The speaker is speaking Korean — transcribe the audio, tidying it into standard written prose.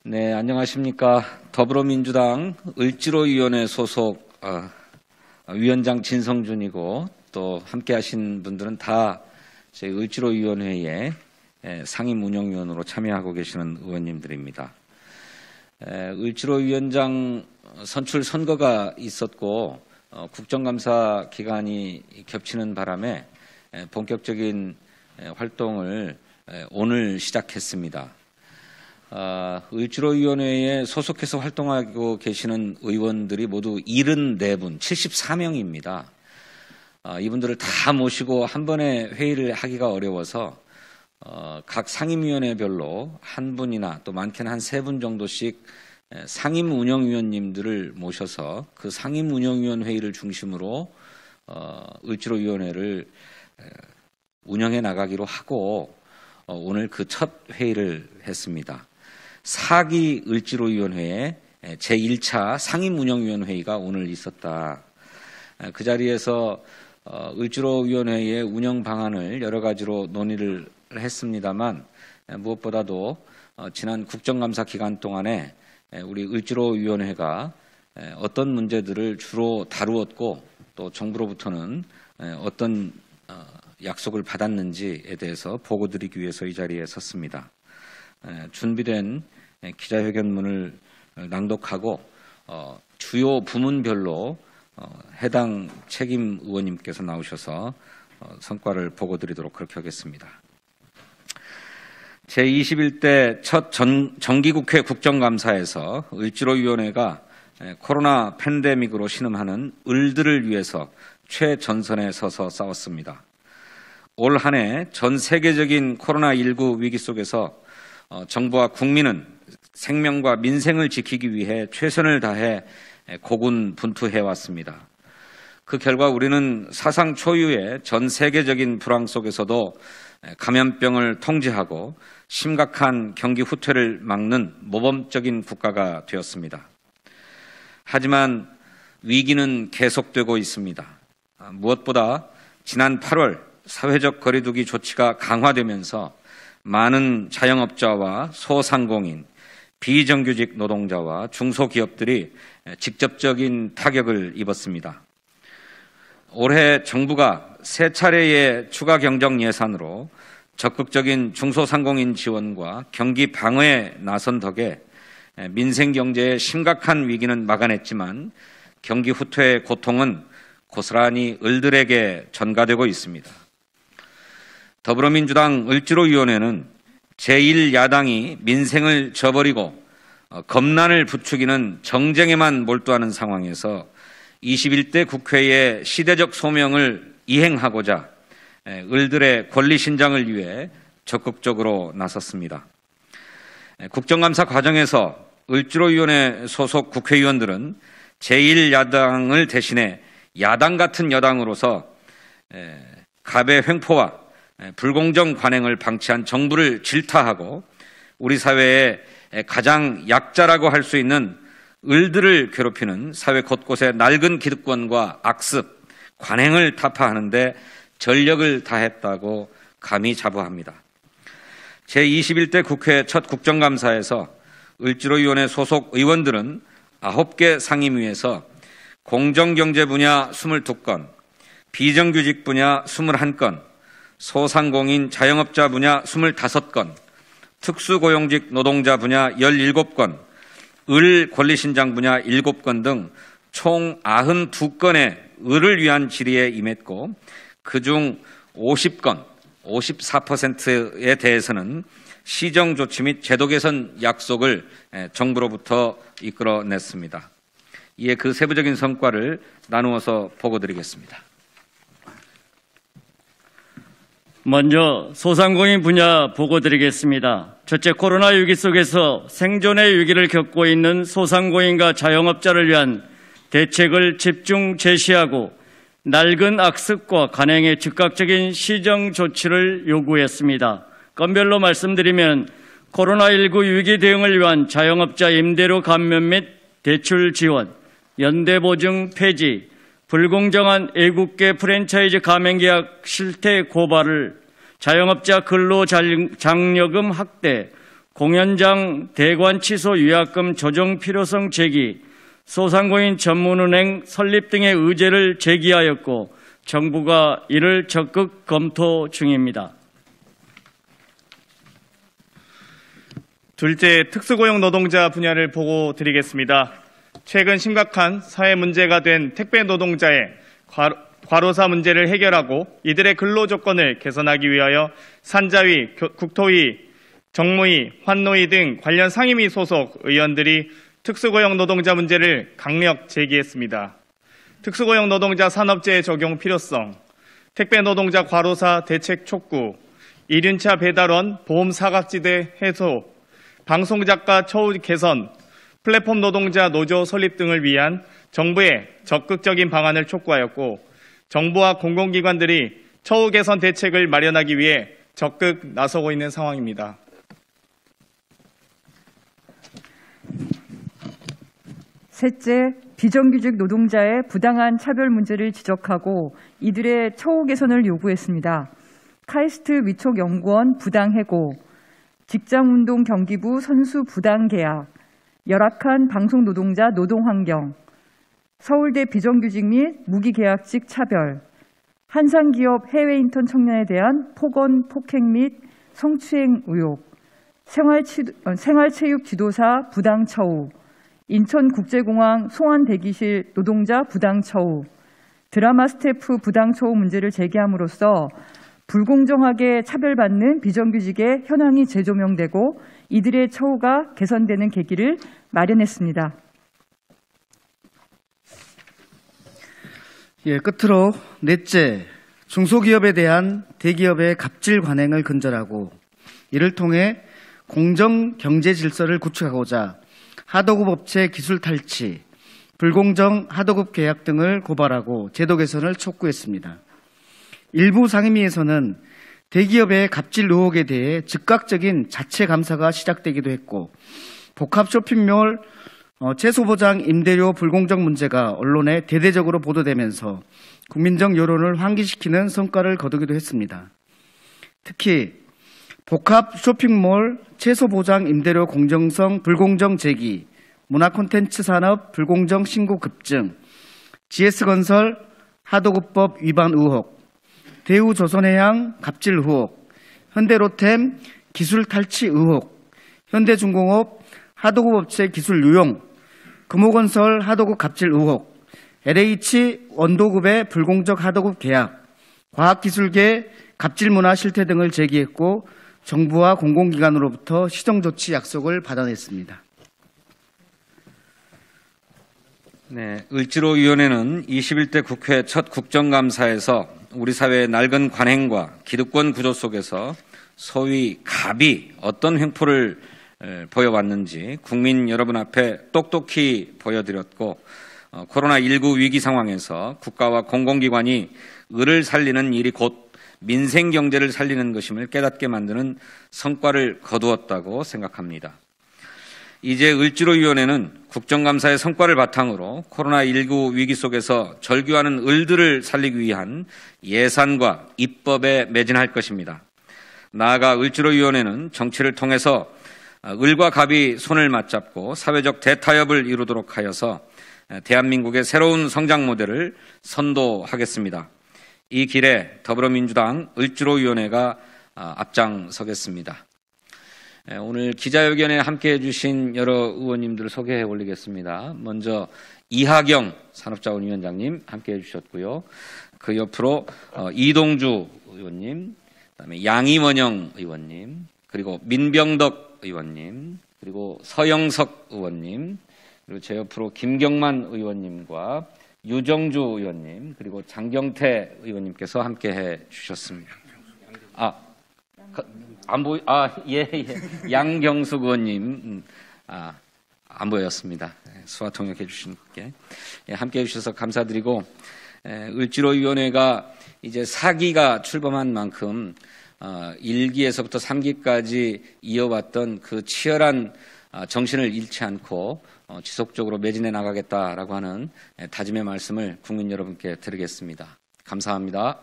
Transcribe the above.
네, 안녕하십니까. 더불어민주당 을지로위원회 소속 위원장 진성준이고 또 함께 하신 분들은 다 저희 을지로위원회에 상임운영위원으로 참여하고 계시는 의원님들입니다. 을지로위원장 선출 선거가 있었고 국정감사 기간이 겹치는 바람에 본격적인 활동을 오늘 시작했습니다. 을지로위원회에 소속해서 활동하고 계시는 의원들이 모두 74분, 74명입니다. 이분들을 다 모시고 한 번에 회의를 하기가 어려워서 각 상임위원회별로 한 분이나 또 많게는 한 3분 정도씩 상임운영위원님들을 모셔서 그 상임운영위원 회의를 중심으로 을지로위원회를 운영해 나가기로 하고 오늘 그 첫 회의를 했습니다. 4기 을지로위원회의 제1차 상임운영위원회의가 오늘 있었다. 그 자리에서 을지로위원회의 운영 방안을 여러 가지로 논의를 했습니다만 무엇보다도 지난 국정감사 기간 동안에 우리 을지로위원회가 어떤 문제들을 주로 다루었고 또 정부로부터는 어떤 약속을 받았는지에 대해서 보고드리기 위해서 이 자리에 섰습니다. 준비된 기자회견문을 낭독하고 주요 부문별로 해당 책임 의원님께서 나오셔서 성과를 보고드리도록 그렇게 하겠습니다. 제21대 첫 정기국회 국정감사에서 을지로위원회가 코로나 팬데믹으로 신음하는 을들을 위해서 최전선에 서서 싸웠습니다. 올 한 해 전 세계적인 코로나19 위기 속에서 정부와 국민은 생명과 민생을 지키기 위해 최선을 다해 고군분투해왔습니다. 그 결과 우리는 사상 초유의 전 세계적인 불황 속에서도 감염병을 통제하고 심각한 경기 후퇴를 막는 모범적인 국가가 되었습니다. 하지만 위기는 계속되고 있습니다. 무엇보다 지난 8월 사회적 거리두기 조치가 강화되면서 많은 자영업자와 소상공인, 비정규직 노동자와 중소기업들이 직접적인 타격을 입었습니다. 올해 정부가 3차례의 추가 경정 예산으로 적극적인 중소상공인 지원과 경기 방어에 나선 덕에 민생 경제의 심각한 위기는 막아냈지만 경기 후퇴의 고통은 고스란히 을들에게 전가되고 있습니다. 더불어민주당 을지로위원회는 제1야당이 민생을 저버리고 검난을 부추기는 정쟁에만 몰두하는 상황에서 21대 국회의 시대적 소명을 이행하고자 을들의 권리 신장을 위해 적극적으로 나섰습니다. 국정감사 과정에서 을지로위원회 소속 국회의원들은 제1야당을 대신해 야당 같은 여당으로서 갑의 횡포와 불공정 관행을 방치한 정부를 질타하고 우리 사회의 가장 약자라고 할 수 있는 을들을 괴롭히는 사회 곳곳의 낡은 기득권과 악습, 관행을 타파하는 데 전력을 다했다고 감히 자부합니다. 제21대 국회 첫 국정감사에서 을지로위원회 소속 의원들은 9개 상임위에서 공정경제 분야 22건, 비정규직 분야 21건, 소상공인 자영업자 분야 25건, 특수고용직 노동자 분야 17건, 을 권리신장 분야 7건 등 총 92건의 을을 위한 질의에 임했고 그중 50건, 54%에 대해서는 시정조치 및 제도 개선 약속을 정부로부터 이끌어냈습니다. 이에 그 세부적인 성과를 나누어서 보고드리겠습니다. 먼저 소상공인 분야 보고드리겠습니다. 첫째, 코로나 위기 속에서 생존의 위기를 겪고 있는 소상공인과 자영업자를 위한 대책을 집중 제시하고 낡은 악습과 관행의 즉각적인 시정 조치를 요구했습니다. 건별로 말씀드리면 코로나19 위기 대응을 위한 자영업자 임대료 감면 및 대출 지원, 연대보증 폐지, 불공정한 애국계 프랜차이즈 가맹계약 실태 고발을 자영업자 근로장려금 확대, 공연장 대관 취소 위약금 조정 필요성 제기, 소상공인 전문은행 설립 등의 의제를 제기하였고 정부가 이를 적극 검토 중입니다. 둘째, 특수고용 노동자 분야를 보고 드리겠습니다. 최근 심각한 사회 문제가 된 택배 노동자의 과로사 문제를 해결하고 이들의 근로 조건을 개선하기 위하여 산자위, 국토위, 정무위, 환노위 등 관련 상임위 소속 의원들이 특수고용 노동자 문제를 강력 제기했습니다. 특수고용 노동자 산업재해 적용 필요성, 택배 노동자 과로사 대책 촉구, 이륜차 배달원 보험 사각지대 해소, 방송작가 처우 개선, 플랫폼 노동자 노조 설립 등을 위한 정부의 적극적인 방안을 촉구하였고 정부와 공공기관들이 처우 개선 대책을 마련하기 위해 적극 나서고 있는 상황입니다. 셋째, 비정규직 노동자의 부당한 차별 문제를 지적하고 이들의 처우 개선을 요구했습니다. 카이스트 위촉연구원 부당해고, 직장운동 경기부 선수 부당계약, 열악한 방송노동자 노동환경, 서울대 비정규직 및 무기계약직 차별, 한상기업 해외 인턴 청년에 대한 폭언, 폭행 및 성추행 의혹, 생활체육 지도사 부당 처우, 인천국제공항 송환대기실 노동자 부당 처우, 드라마 스태프 부당 처우 문제를 제기함으로써 불공정하게 차별받는 비정규직의 현황이 재조명되고 이들의 처우가 개선되는 계기를 마련했습니다. 끝으로 넷째, 중소기업에 대한 대기업의 갑질 관행을 근절하고 이를 통해 공정 경제 질서를 구축하고자 하도급 업체 기술 탈취, 불공정 하도급 계약 등을 고발하고 제도 개선을 촉구했습니다. 일부 상임위에서는 대기업의 갑질 의혹에 대해 즉각적인 자체 감사가 시작되기도 했고 복합 쇼핑몰 채소보장 임대료 불공정 문제가 언론에 대대적으로 보도되면서 국민적 여론을 환기시키는 성과를 거두기도 했습니다. 특히 복합 쇼핑몰 채소보장 임대료 공정성 불공정 제기, 문화콘텐츠 산업 불공정 신고 급증, GS건설 하도급법 위반 의혹, 대우조선해양 갑질 의혹, 현대로템 기술 탈취 의혹, 현대중공업 하도급 업체 기술 유용, 금호건설 하도급 갑질 의혹, LH 원도급의 불공정 하도급 계약, 과학기술계 갑질 문화 실태 등을 제기했고 정부와 공공기관으로부터 시정조치 약속을 받아냈습니다. 네, 을지로위원회는 21대 국회 첫 국정감사에서 우리 사회의 낡은 관행과 기득권 구조 속에서 소위 갑이 어떤 횡포를 보여왔는지 국민 여러분 앞에 똑똑히 보여드렸고 코로나19 위기 상황에서 국가와 공공기관이 을을 살리는 일이 곧 민생 경제를 살리는 것임을 깨닫게 만드는 성과를 거두었다고 생각합니다. 이제 을지로위원회는 국정감사의 성과를 바탕으로 코로나19 위기 속에서 절규하는 을들을 살리기 위한 예산과 입법에 매진할 것입니다. 나아가 을지로위원회는 정치를 통해서 을과 갑이 손을 맞잡고 사회적 대타협을 이루도록 하여서 대한민국의 새로운 성장 모델을 선도하겠습니다. 이 길에 더불어민주당 을지로위원회가 앞장서겠습니다. 오늘 기자회견에 함께해 주신 여러 의원님들을 소개해 올리겠습니다. 먼저 이하경 산업자원위원장님 함께해 주셨고요. 그 옆으로 이동주 의원님, 그다음에 양이원영 의원님, 그리고 민병덕 의원님, 그리고 서영석 의원님, 그리고 제 옆으로 김경만 의원님과 유정주 의원님, 그리고 장경태 의원님께서 함께해 주셨습니다. 양경숙 의원님, 안 보였습니다. 수화 통역해 주신 분께. 함께 해주셔서 감사드리고, 을지로위원회가 이제 4기가 출범한 만큼, 1기에서부터 3기까지 이어왔던 그 치열한 정신을 잃지 않고, 지속적으로 매진해 나가겠다라고 하는 다짐의 말씀을 국민 여러분께 드리겠습니다. 감사합니다.